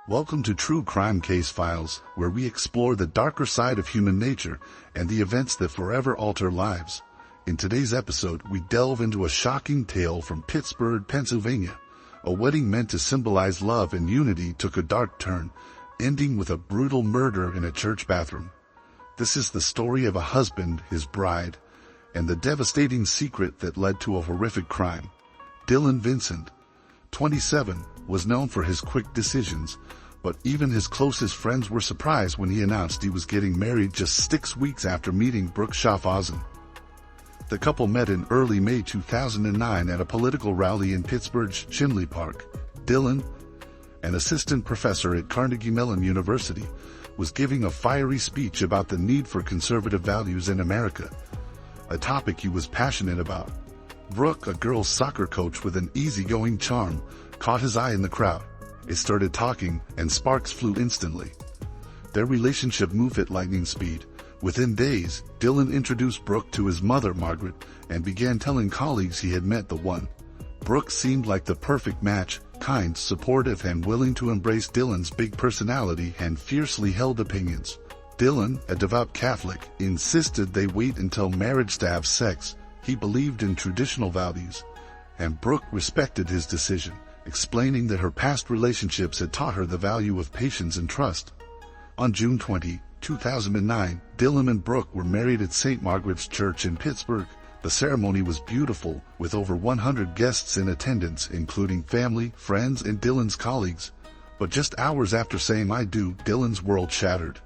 Welcome to True Crime Case Files, where we explore the darker side of human nature and the events that forever alter lives. In today's episode, we delve into a shocking tale from Pittsburgh, Pennsylvania. A wedding meant to symbolize love and unity took a dark turn, ending with a brutal murder in a church bathroom. This is the story of a husband, his bride, and the devastating secret that led to a horrific crime. Dylan Vincent, 27, was known for his quick decisions, but even his closest friends were surprised when he announced he was getting married just 6 weeks after meeting Brooke. The couple met in early May 2009 at a political rally in Pittsburgh's Chinley Park. Dylan, an assistant professor at Carnegie Mellon University, was giving a fiery speech about the need for conservative values in America, a topic he was passionate about. Brooke, a girls' soccer coach with an easygoing charm, caught his eye in the crowd. They started talking, and sparks flew instantly. Their relationship moved at lightning speed. Within days, Dylan introduced Brooke to his mother, Margaret, and began telling colleagues he had met the one. Brooke seemed like the perfect match, kind, supportive, and willing to embrace Dylan's big personality and fiercely held opinions. Dylan, a devout Catholic, insisted they wait until marriage to have sex. He believed in traditional values, and Brooke respected his decision, explaining that her past relationships had taught her the value of patience and trust. On June 20, 2009, Dylan and Brooke were married at St. Margaret's Church in Pittsburgh. The ceremony was beautiful, with over 100 guests in attendance, including family, friends, and Dylan's colleagues. But just hours after saying "I do," Dylan's world shattered.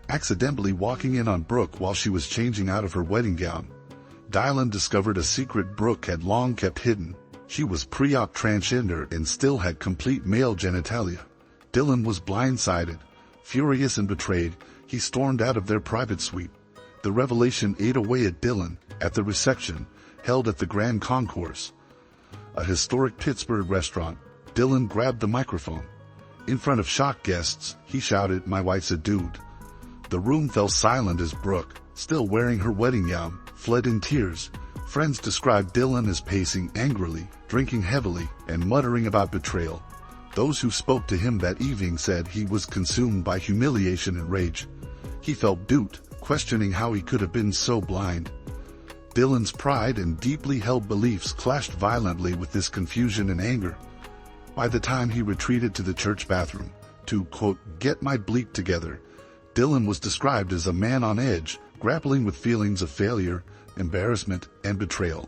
Accidentally walking in on Brooke while she was changing out of her wedding gown, Dylan discovered a secret Brooke had long kept hidden. She was pre-op transgender and still had complete male genitalia. Dylan was blindsided. Furious and betrayed, he stormed out of their private suite. The revelation ate away at Dylan. At the reception, held at the Grand Concourse, a historic Pittsburgh restaurant, Dylan grabbed the microphone. In front of shocked guests, he shouted, "My wife's a dude." The room fell silent as Brooke, still wearing her wedding gown, fled in tears. Friends described Dylan as pacing angrily, drinking heavily, and muttering about betrayal. Those who spoke to him that evening said he was consumed by humiliation and rage. He felt duped, questioning how he could have been so blind. Dylan's pride and deeply held beliefs clashed violently with this confusion and anger. By the time he retreated to the church bathroom to, quote, "get my bleep together," Dylan was described as a man on edge, grappling with feelings of failure, embarrassment, and betrayal.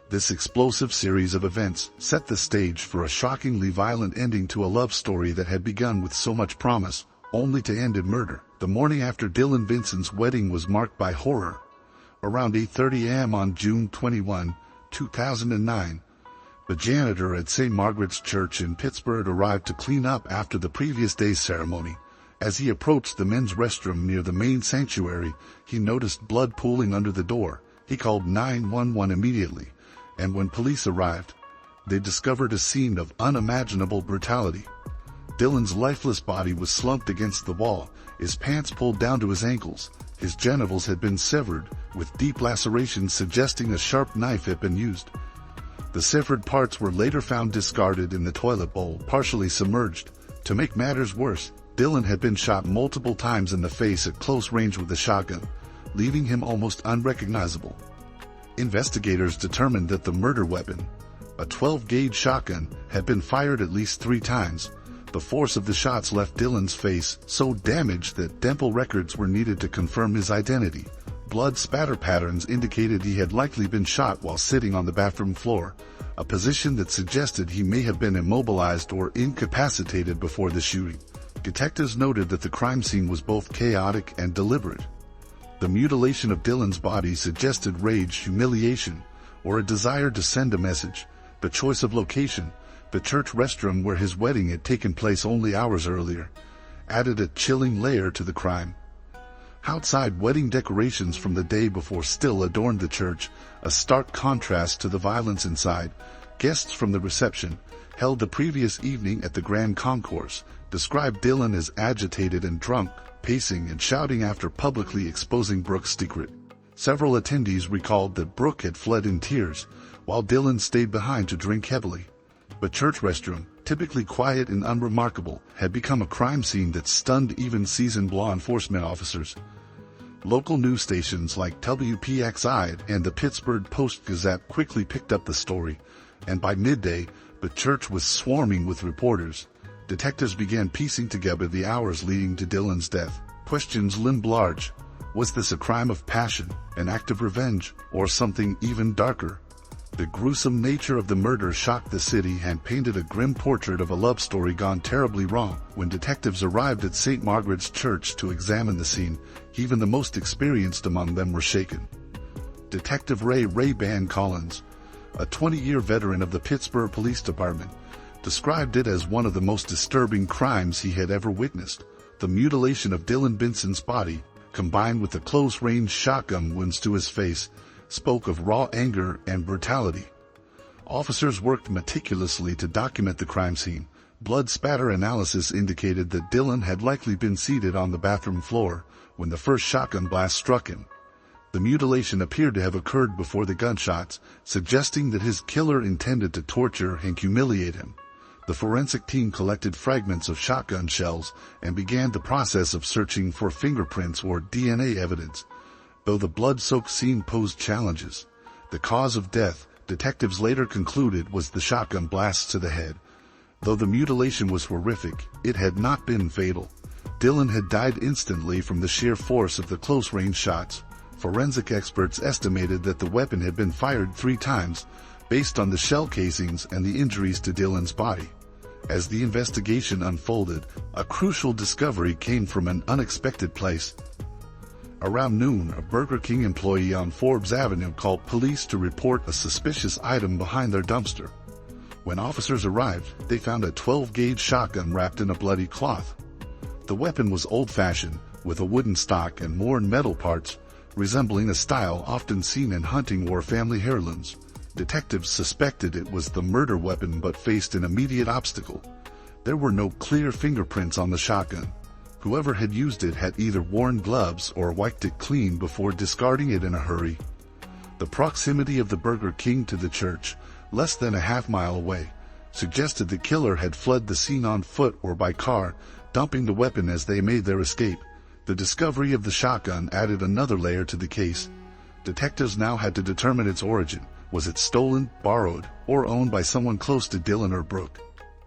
This explosive series of events set the stage for a shockingly violent ending to a love story that had begun with so much promise, only to end in murder. The morning after Dylan Vincent's wedding was marked by horror. Around 8:30 a.m. on June 21, 2009, the janitor at St. Margaret's Church in Pittsburgh arrived to clean up after the previous day's ceremony. As he approached the men's restroom near the main sanctuary, he noticed blood pooling under the door. He called 911 immediately, and when police arrived, they discovered a scene of unimaginable brutality. Dylan's lifeless body was slumped against the wall, his pants pulled down to his ankles. His genitals had been severed, with deep lacerations suggesting a sharp knife had been used. The severed parts were later found discarded in the toilet bowl, partially submerged. To make matters worse, Dylan had been shot multiple times in the face at close range with a shotgun, leaving him almost unrecognizable. Investigators determined that the murder weapon, a 12-gauge shotgun, had been fired at least 3 times. The force of the shots left Dylan's face so damaged that dental records were needed to confirm his identity. Blood spatter patterns indicated he had likely been shot while sitting on the bathroom floor, a position that suggested he may have been immobilized or incapacitated before the shooting. Detectives noted that the crime scene was both chaotic and deliberate. The mutilation of Dylan's body suggested rage, humiliation, or a desire to send a message. The choice of location, the church restroom where his wedding had taken place only hours earlier, added a chilling layer to the crime. Outside wedding decorations from the day before still adorned the church, a stark contrast to the violence inside. Guests from the reception, held the previous evening at the Grand Concourse, described Dylan as agitated and drunk, pacing and shouting after publicly exposing Brooke's secret. Several attendees recalled that Brooke had fled in tears, while Dylan stayed behind to drink heavily. The church restroom, typically quiet and unremarkable, had become a crime scene that stunned even seasoned law enforcement officers. Local news stations like WPXI and the Pittsburgh Post-Gazette quickly picked up the story, and by midday, the church was swarming with reporters. Detectives began piecing together the hours leading to Dylan's death. Questions loomed large. Was this a crime of passion, an act of revenge, or something even darker? The gruesome nature of the murder shocked the city and painted a grim portrait of a love story gone terribly wrong. When detectives arrived at St. Margaret's Church to examine the scene, even the most experienced among them were shaken. Detective Ray Ban Collins, a 20-year veteran of the Pittsburgh Police Department, described it as one of the most disturbing crimes he had ever witnessed. The mutilation of Dylan Benson's body, combined with the close-range shotgun wounds to his face, spoke of raw anger and brutality. Officers worked meticulously to document the crime scene. Blood spatter analysis indicated that Dylan had likely been seated on the bathroom floor when the first shotgun blast struck him. The mutilation appeared to have occurred before the gunshots, suggesting that his killer intended to torture and humiliate him. The forensic team collected fragments of shotgun shells and began the process of searching for fingerprints or DNA evidence. Though the blood-soaked scene posed challenges, the cause of death, detectives later concluded, was the shotgun blasts to the head. Though the mutilation was horrific, it had not been fatal. Dylan had died instantly from the sheer force of the close-range shots. Forensic experts estimated that the weapon had been fired 3 times, based on the shell casings and the injuries to Dylan's body. As the investigation unfolded, a crucial discovery came from an unexpected place. Around noon, a Burger King employee on Forbes Avenue called police to report a suspicious item behind their dumpster. When officers arrived, they found a 12-gauge shotgun wrapped in a bloody cloth. The weapon was old-fashioned, with a wooden stock and worn metal parts, resembling a style often seen in hunting or family heirlooms. Detectives suspected it was the murder weapon but faced an immediate obstacle. There were no clear fingerprints on the shotgun. Whoever had used it had either worn gloves or wiped it clean before discarding it in a hurry. The proximity of the Burger King to the church, less than a half-mile away, suggested the killer had fled the scene on foot or by car, dumping the weapon as they made their escape. The discovery of the shotgun added another layer to the case. Detectives now had to determine its origin. Was it stolen, borrowed, or owned by someone close to Dylan or Brooke?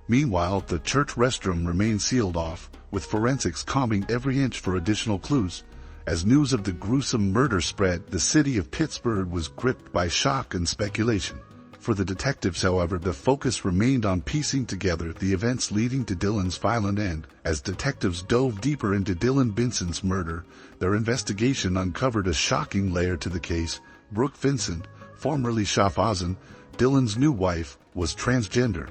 Meanwhile, the church restroom remained sealed off, with forensics combing every inch for additional clues. As news of the gruesome murder spread, the city of Pittsburgh was gripped by shock and speculation. For the detectives, however, the focus remained on piecing together the events leading to Dylan's violent end. As detectives dove deeper into Dylan Benson's murder, their investigation uncovered a shocking layer to the case. Brooke Vincent, formerly Schaffhausen, Dylan's new wife, was transgender.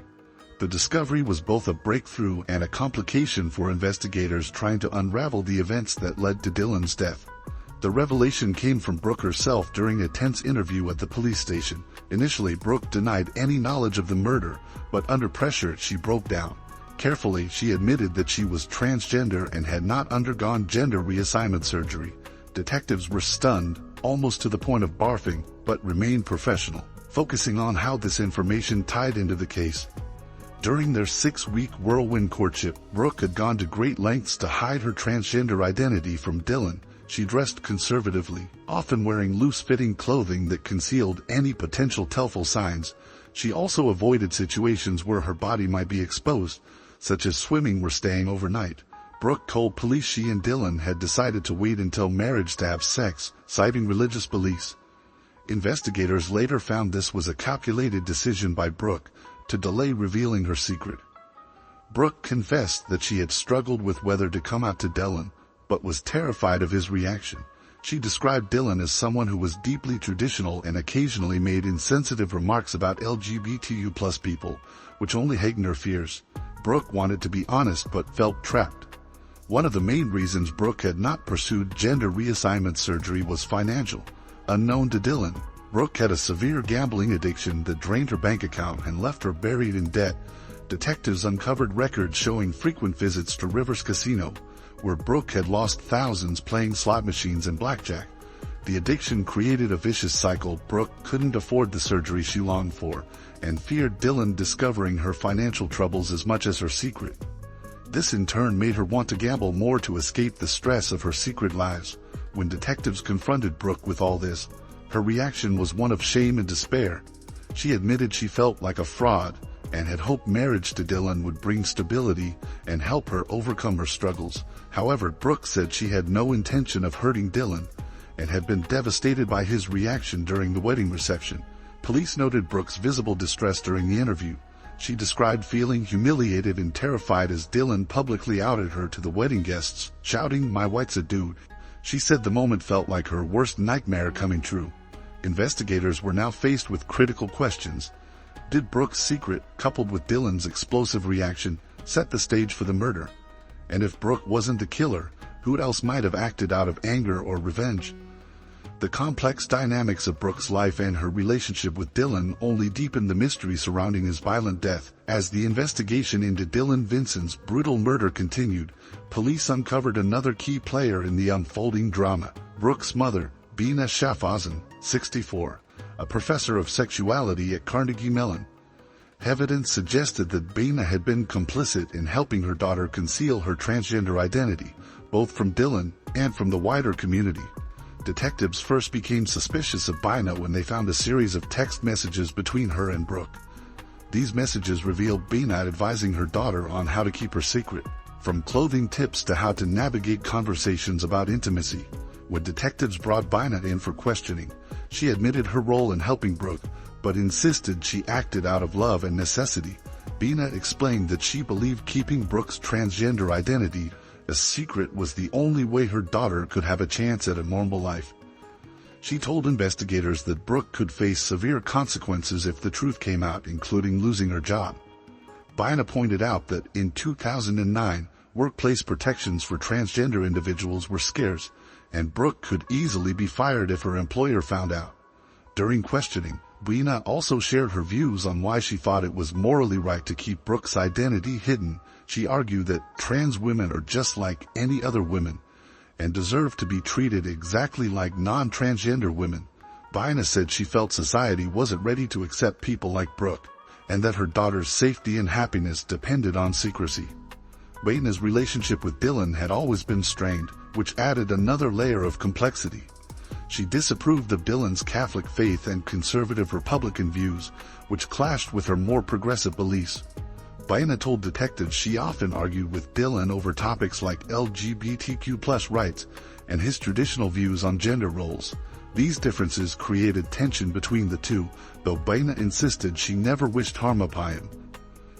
The discovery was both a breakthrough and a complication for investigators trying to unravel the events that led to Dylan's death. The revelation came from Brooke herself during a tense interview at the police station. Initially, Brooke denied any knowledge of the murder, but under pressure she broke down. Carefully, she admitted that she was transgender and had not undergone gender reassignment surgery. Detectives were stunned, almost to the point of barfing, but remained professional, focusing on how this information tied into the case. During their 6-week whirlwind courtship, Brooke had gone to great lengths to hide her transgender identity from Dylan. She dressed conservatively, often wearing loose-fitting clothing that concealed any potential telltale signs. She also avoided situations where her body might be exposed, such as swimming or staying overnight. Brooke told police she and Dylan had decided to wait until marriage to have sex, citing religious beliefs. Investigators later found this was a calculated decision by Brooke to delay revealing her secret. Brooke confessed that she had struggled with whether to come out to Dylan, but was terrified of his reaction. She described Dylan as someone who was deeply traditional and occasionally made insensitive remarks about LGBTQ+ people, which only heightened her fears. Brooke wanted to be honest but felt trapped. One of the main reasons Brooke had not pursued gender reassignment surgery was financial. Unknown to Dylan, Brooke had a severe gambling addiction that drained her bank account and left her buried in debt. Detectives uncovered records showing frequent visits to Rivers Casino, where Brooke had lost thousands playing slot machines and blackjack. The addiction created a vicious cycle. Brooke couldn't afford the surgery she longed for, and feared Dylan discovering her financial troubles as much as her secret. This in turn made her want to gamble more to escape the stress of her secret lives. When detectives confronted Brooke with all this, her reaction was one of shame and despair. She admitted she felt like a fraud, and had hoped marriage to Dylan would bring stability and help her overcome her struggles. However, Brooke said she had no intention of hurting Dylan, and had been devastated by his reaction during the wedding reception. Police noted Brooke's visible distress during the interview. She described feeling humiliated and terrified as Dylan publicly outed her to the wedding guests, shouting, "My wife's a dude." She said the moment felt like her worst nightmare coming true. Investigators were now faced with critical questions. Did Brooke's secret, coupled with Dylan's explosive reaction, set the stage for the murder? And if Brooke wasn't the killer, who else might have acted out of anger or revenge? The complex dynamics of Brooke's life and her relationship with Dylan only deepened the mystery surrounding his violent death. As the investigation into Dylan Vincent's brutal murder continued, police uncovered another key player in the unfolding drama: Brooke's mother, Bina Schaffhausen, 64, a professor of sexuality at Carnegie Mellon. Evidence suggested that Bina had been complicit in helping her daughter conceal her transgender identity, both from Dylan and from the wider community. Detectives first became suspicious of Bina when they found a series of text messages between her and Brooke. These messages revealed Bina advising her daughter on how to keep her secret, from clothing tips to how to navigate conversations about intimacy. When detectives brought Bina in for questioning, she admitted her role in helping Brooke, but insisted she acted out of love and necessity. Bina explained that she believed keeping Brooke's transgender identity a secret was the only way her daughter could have a chance at a normal life. She told investigators that Brooke could face severe consequences if the truth came out, including losing her job. Bina pointed out that in 2009, workplace protections for transgender individuals were scarce, and Brooke could easily be fired if her employer found out. During questioning, Bina also shared her views on why she thought it was morally right to keep Brooke's identity hidden. She argued that trans women are just like any other women, and deserve to be treated exactly like non-transgender women. Bina said she felt society wasn't ready to accept people like Brooke, and that her daughter's safety and happiness depended on secrecy. Bina's relationship with Dylan had always been strained, which added another layer of complexity. She disapproved of Dylan's Catholic faith and conservative Republican views, which clashed with her more progressive beliefs. Bina told detectives she often argued with Dylan over topics like LGBTQ+ rights and his traditional views on gender roles. These differences created tension between the two, though Bina insisted she never wished harm upon him.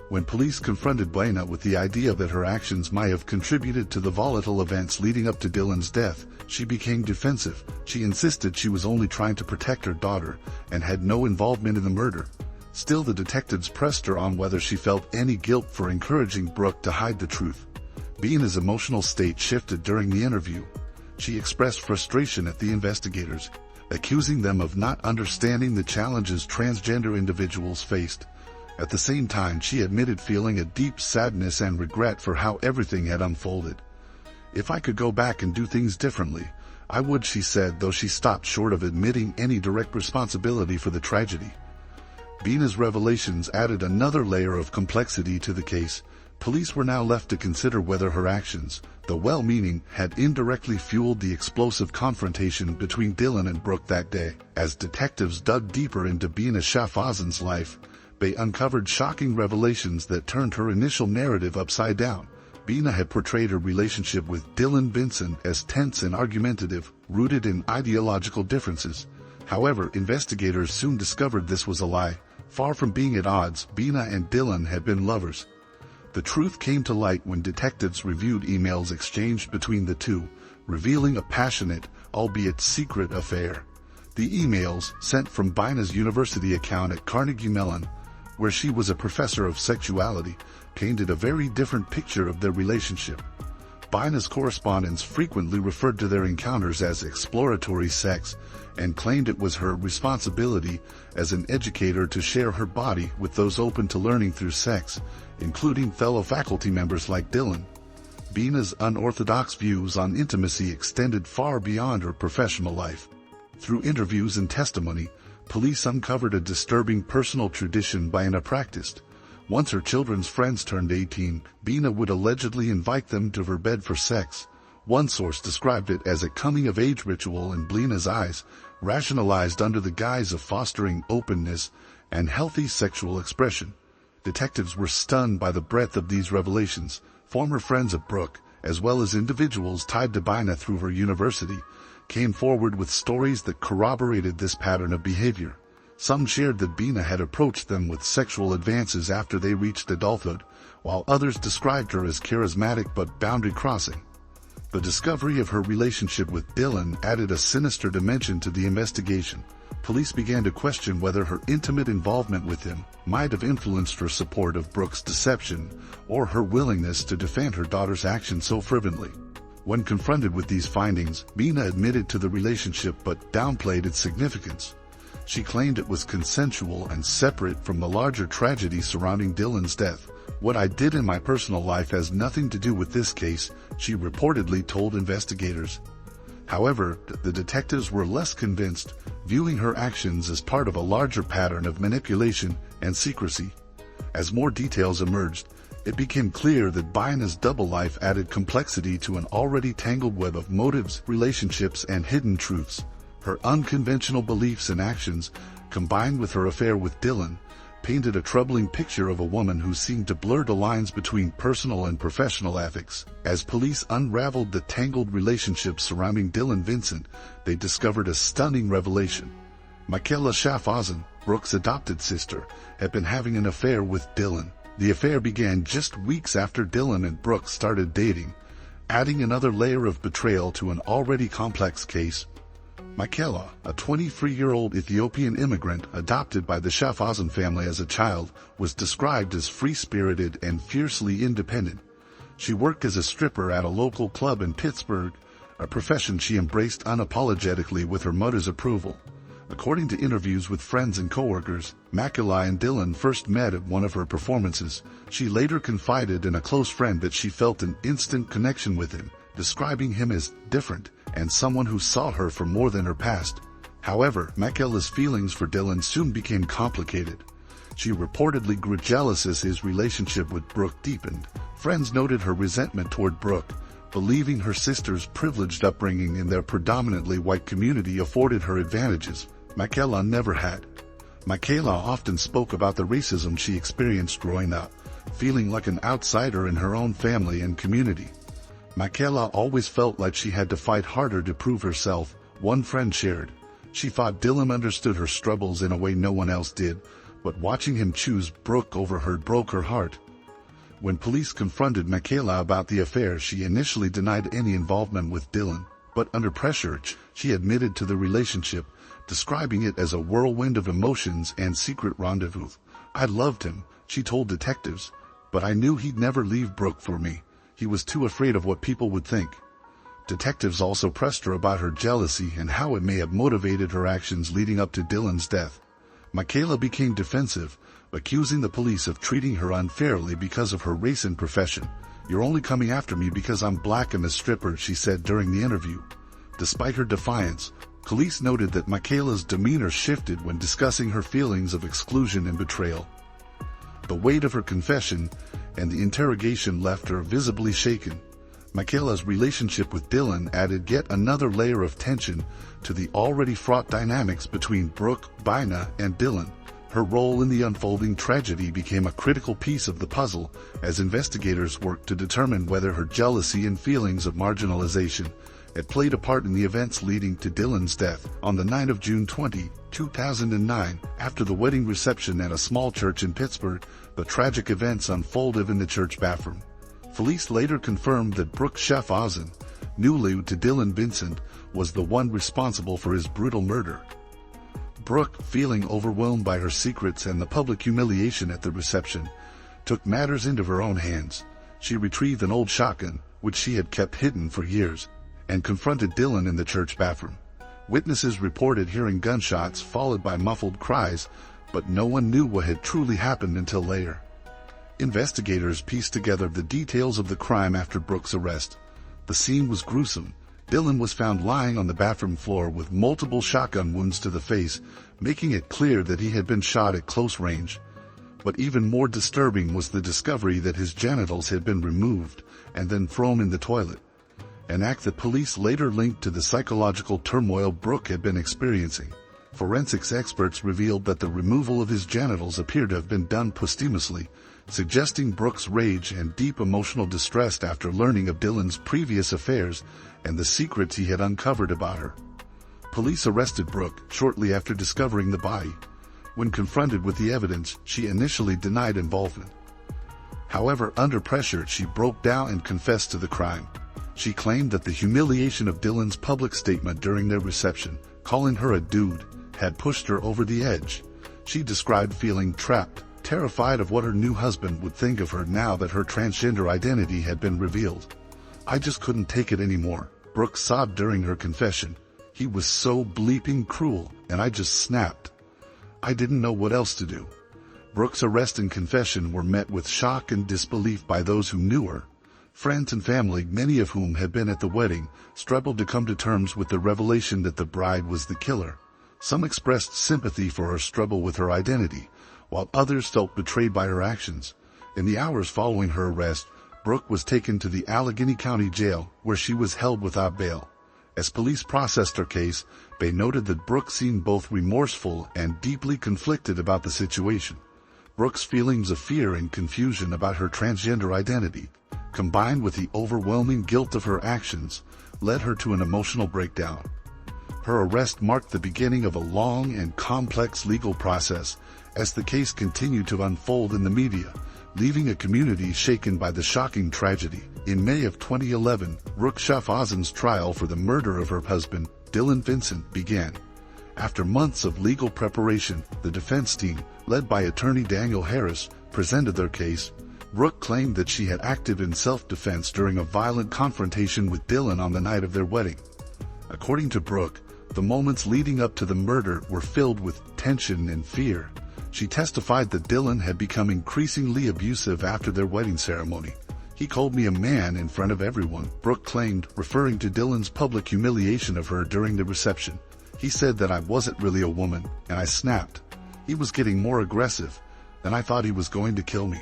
When police confronted Bina with the idea that her actions might have contributed to the volatile events leading up to Dylan's death, she became defensive. She insisted she was only trying to protect her daughter and had no involvement in the murder. Still, the detectives pressed her on whether she felt any guilt for encouraging Brooke to hide the truth. Bina's emotional state shifted during the interview. She expressed frustration at the investigators, accusing them of not understanding the challenges transgender individuals faced. At the same time, she admitted feeling a deep sadness and regret for how everything had unfolded. "If I could go back and do things differently, I would," she said, though she stopped short of admitting any direct responsibility for the tragedy. Bina's revelations added another layer of complexity to the case. Police were now left to consider whether her actions, though well-meaning, had indirectly fueled the explosive confrontation between Dylan and Brooke that day. As detectives dug deeper into Bina Schaffhausen's life, they uncovered shocking revelations that turned her initial narrative upside down. Bina had portrayed her relationship with Dylan Vincent as tense and argumentative, rooted in ideological differences. However, investigators soon discovered this was a lie. Far from being at odds, Bina and Dylan had been lovers. The truth came to light when detectives reviewed emails exchanged between the two, revealing a passionate, albeit secret affair. The emails, sent from Bina's university account at Carnegie Mellon, where she was a professor of sexuality, painted a very different picture of their relationship. Bina's correspondence frequently referred to their encounters as exploratory sex, and claimed it was her responsibility as an educator to share her body with those open to learning through sex, including fellow faculty members like Dylan. Bina's unorthodox views on intimacy extended far beyond her professional life. Through interviews and testimony, police uncovered a disturbing personal tradition Bina practiced. Once her children's friends turned 18, Bina would allegedly invite them to her bed for sex. One source described it as a coming-of-age ritual in Bina's eyes, rationalized under the guise of fostering openness and healthy sexual expression. Detectives were stunned by the breadth of these revelations. Former friends of Brooke, as well as individuals tied to Bina through her university, came forward with stories that corroborated this pattern of behavior. Some shared that Bina had approached them with sexual advances after they reached adulthood, while others described her as charismatic but boundary-crossing. The discovery of her relationship with Dylan added a sinister dimension to the investigation. Police began to question whether her intimate involvement with him might have influenced her support of Brooke's deception or her willingness to defend her daughter's actions so fervently. When confronted with these findings, Bina admitted to the relationship but downplayed its significance. She claimed it was consensual and separate from the larger tragedy surrounding Dylan's death. "What I did in my personal life has nothing to do with this case," she reportedly told investigators. However, the detectives were less convinced, viewing her actions as part of a larger pattern of manipulation and secrecy. As more details emerged, it became clear that Bina's double life added complexity to an already tangled web of motives, relationships, and hidden truths. Her unconventional beliefs and actions, combined with her affair with Dylan, painted a troubling picture of a woman who seemed to blur the lines between personal and professional ethics. As police unraveled the tangled relationship surrounding Dylan Vincent, they discovered a stunning revelation. Michaela Schaffhausen, Brooke's adopted sister, had been having an affair with Dylan. The affair began just weeks after Dylan and Brooke started dating, adding another layer of betrayal to an already complex case. Michaela, a 23-year-old Ethiopian immigrant adopted by the Schaffhausen family as a child, was described as free-spirited and fiercely independent. She worked as a stripper at a local club in Pittsburgh, a profession she embraced unapologetically with her mother's approval. According to interviews with friends and coworkers, Michaela and Dylan first met at one of her performances. She later confided in a close friend that she felt an instant connection with him, describing him as different and someone who saw her for more than her past. However, Michaela's feelings for Dylan soon became complicated. She reportedly grew jealous as his relationship with Brooke deepened. Friends noted her resentment toward Brooke, believing her sister's privileged upbringing in their predominantly white community afforded her advantages Michaela never had. Michaela often spoke about the racism she experienced growing up, feeling like an outsider in her own family and community. Michaela always felt like she had to fight harder to prove herself, one friend shared. She thought Dylan understood her struggles in a way no one else did, but watching him choose Brooke over her broke her heart. When police confronted Michaela about the affair, she initially denied any involvement with Dylan, but under pressure, she admitted to the relationship, describing it as a whirlwind of emotions and secret rendezvous. "I loved him," she told detectives, "but I knew he'd never leave Brooke for me. He was too afraid of what people would think." Detectives also pressed her about her jealousy and how it may have motivated her actions leading up to Dylan's death. Michaela became defensive, accusing the police of treating her unfairly because of her race and profession. "You're only coming after me because I'm black and a stripper," she said during the interview. Despite her defiance, police noted that Michaela's demeanor shifted when discussing her feelings of exclusion and betrayal. The weight of her confession and the interrogation left her visibly shaken. Michaela's relationship with Dylan added yet another layer of tension to the already fraught dynamics between Brooke, Bina, and Dylan. Her role in the unfolding tragedy became a critical piece of the puzzle as investigators worked to determine whether her jealousy and feelings of marginalization had played a part in the events leading to Dylan's death. On the night of June 20, 2009, after the wedding reception at a small church in Pittsburgh, the tragic events unfolded in the church bathroom. Police later confirmed that Brooke Schaffhausen, newly to Dylan Vincent, was the one responsible for his brutal murder. Brooke, feeling overwhelmed by her secrets and the public humiliation at the reception, took matters into her own hands. She retrieved an old shotgun, which she had kept hidden for years, and confronted Dylan in the church bathroom. Witnesses reported hearing gunshots followed by muffled cries, but no one knew what had truly happened until later. Investigators pieced together the details of the crime after Brooke's arrest. The scene was gruesome, Dylan was found lying on the bathroom floor with multiple shotgun wounds to the face, making it clear that he had been shot at close range. But even more disturbing was the discovery that his genitals had been removed and then thrown in the toilet, an act that police later linked to the psychological turmoil Brooke had been experiencing. Forensics experts revealed that the removal of his genitals appeared to have been done posthumously, suggesting Brooke's rage and deep emotional distress after learning of Dylan's previous affairs and the secrets he had uncovered about her. Police arrested Brooke shortly after discovering the body. When confronted with the evidence, she initially denied involvement. However, under pressure, she broke down and confessed to the crime. She claimed that the humiliation of Dylan's public statement during their reception, calling her a dude, had pushed her over the edge. She described feeling trapped, terrified of what her new husband would think of her now that her transgender identity had been revealed. "I just couldn't take it anymore," Brooke sobbed during her confession. "He was so bleeping cruel, and I just snapped. I didn't know what else to do." Brooke's arrest and confession were met with shock and disbelief by those who knew her. Friends and family, many of whom had been at the wedding, struggled to come to terms with the revelation that the bride was the killer. Some expressed sympathy for her struggle with her identity, while others felt betrayed by her actions. In the hours following her arrest, Brooke was taken to the Allegheny County Jail, where she was held without bail. As police processed her case, they noted that Brooke seemed both remorseful and deeply conflicted about the situation. Brooke's feelings of fear and confusion about her transgender identity, combined with the overwhelming guilt of her actions, led her to an emotional breakdown. Her arrest marked the beginning of a long and complex legal process as the case continued to unfold in the media, leaving a community shaken by the shocking tragedy. In May of 2011, Brooke Schaffhausen's trial for the murder of her husband, Dylan Vincent, began. After months of legal preparation, the defense team, led by attorney Daniel Harris, presented their case. Brooke claimed that she had acted in self-defense during a violent confrontation with Dylan on the night of their wedding. According to Brooke, the moments leading up to the murder were filled with tension and fear. She testified that Dylan had become increasingly abusive after their wedding ceremony. "He called me a man in front of everyone," Brooke claimed, referring to Dylan's public humiliation of her during the reception. "He said that I wasn't really a woman, and I snapped. He was getting more aggressive, and I thought he was going to kill me."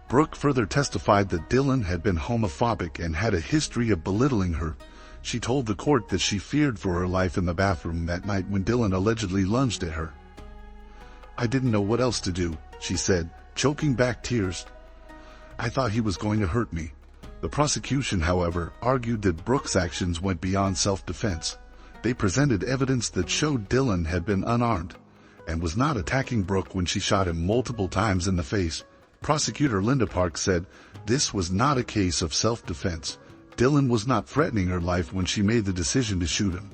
Brooke further testified that Dylan had been homophobic and had a history of belittling her. She told the court that she feared for her life in the bathroom that night when Dylan allegedly lunged at her. "I didn't know what else to do," she said, choking back tears. "I thought he was going to hurt me." The prosecution, however, argued that Brooke's actions went beyond self-defense. They presented evidence that showed Dylan had been unarmed and was not attacking Brooke when she shot him multiple times in the face. Prosecutor Linda Park said this was not a case of self-defense. Dylan was not threatening her life when she made the decision to shoot him.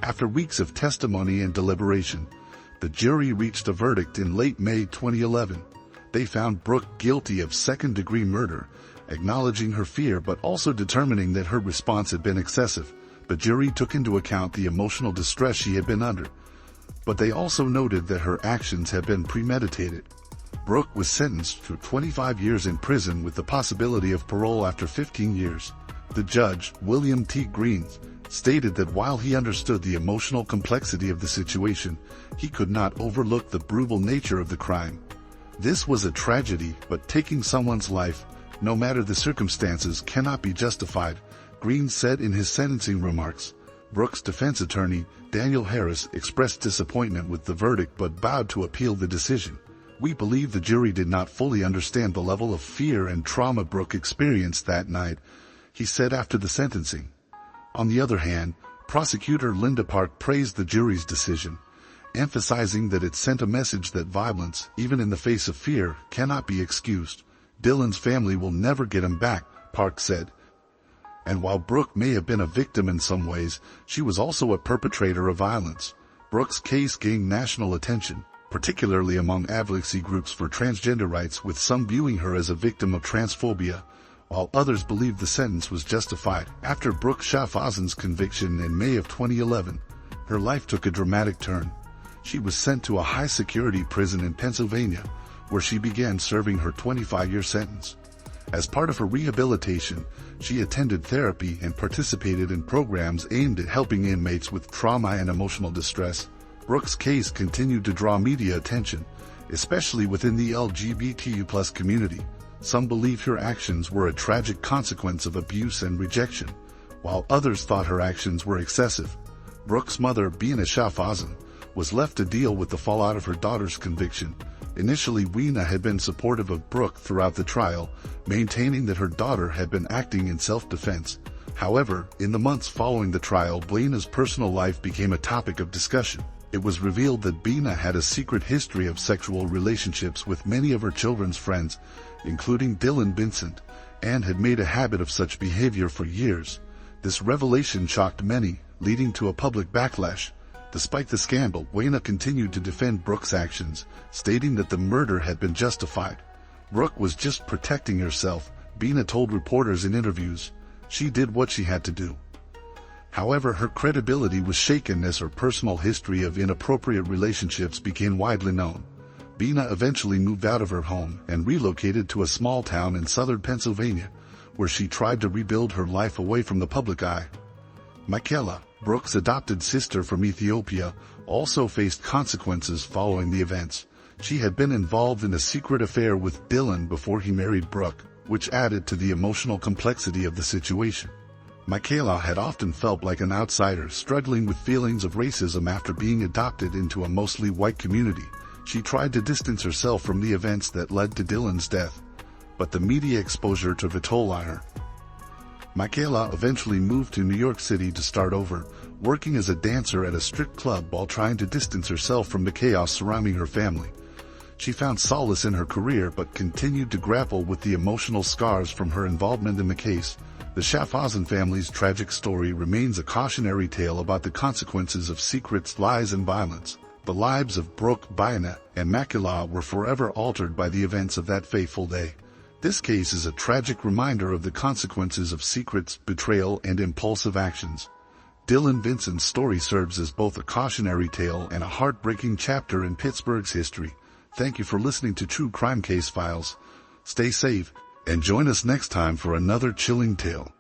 After weeks of testimony and deliberation, the jury reached a verdict in late May 2011. They found Brooke guilty of second-degree murder, acknowledging her fear but also determining that her response had been excessive. The jury took into account the emotional distress she had been under, but they also noted that her actions had been premeditated. Brooke was sentenced to 25 years in prison with the possibility of parole after 15 years. The judge, William T. Green, stated that while he understood the emotional complexity of the situation, he could not overlook the brutal nature of the crime. "This was a tragedy, but taking someone's life, no matter the circumstances, cannot be justified," Green said in his sentencing remarks. Brooke's defense attorney, Daniel Harris, expressed disappointment with the verdict but vowed to appeal the decision. "We believe the jury did not fully understand the level of fear and trauma Brooke experienced that night," he said after the sentencing. On the other hand, prosecutor Linda Park praised the jury's decision, emphasizing that it sent a message that violence, even in the face of fear, cannot be excused. "Dylan's family will never get him back," Park said. And while Brooke may have been a victim in some ways, she was also a perpetrator of violence. Brooke's case gained national attention, particularly among advocacy groups for transgender rights, with some viewing her as a victim of transphobia, while others believed the sentence was justified. After Brooke Schaffhausen's conviction in May of 2011, her life took a dramatic turn. She was sent to a high-security prison in Pennsylvania, where she began serving her 25-year sentence. As part of her rehabilitation, she attended therapy and participated in programs aimed at helping inmates with trauma and emotional distress. Brooke's case continued to draw media attention, especially within the LGBTQ+ community. Some believe her actions were a tragic consequence of abuse and rejection, while others thought her actions were excessive. Brooke's mother, Bina Shafazan, was left to deal with the fallout of her daughter's conviction. Initially, Weena had been supportive of Brooke throughout the trial, maintaining that her daughter had been acting in self-defense. However, in the months following the trial, Bina's personal life became a topic of discussion. It was revealed that Bina had a secret history of sexual relationships with many of her children's friends, including Dylan Vincent, and had made a habit of such behavior for years. This revelation shocked many, leading to a public backlash. Despite the scandal, Weena continued to defend Brooke's actions, stating that the murder had been justified. Brooke was just protecting herself, Bina told reporters in interviews. She did what she had to do. However, her credibility was shaken as her personal history of inappropriate relationships became widely known. Bina eventually moved out of her home and relocated to a small town in southern Pennsylvania, where she tried to rebuild her life away from the public eye. Michaela, Brooke's adopted sister from Ethiopia, also faced consequences following the events. She had been involved in a secret affair with Dylan before he married Brooke, which added to the emotional complexity of the situation. Michaela had often felt like an outsider, struggling with feelings of racism after being adopted into a mostly white community. She tried to distance herself from the events that led to Dylan's death, but the media exposure took a toll on her. Michaela eventually moved to New York City to start over, working as a dancer at a strip club while trying to distance herself from the chaos surrounding her family. She found solace in her career but continued to grapple with the emotional scars from her involvement in the case. The Shafazan family's tragic story remains a cautionary tale about the consequences of secrets, lies, and violence. The lives of Brooke, Bina, and Michaela were forever altered by the events of that fateful day. This case is a tragic reminder of the consequences of secrets, betrayal, and impulsive actions. Dylan Vincent's story serves as both a cautionary tale and a heartbreaking chapter in Pittsburgh's history. Thank you for listening to True Crime Case Files. Stay safe, and join us next time for another chilling tale.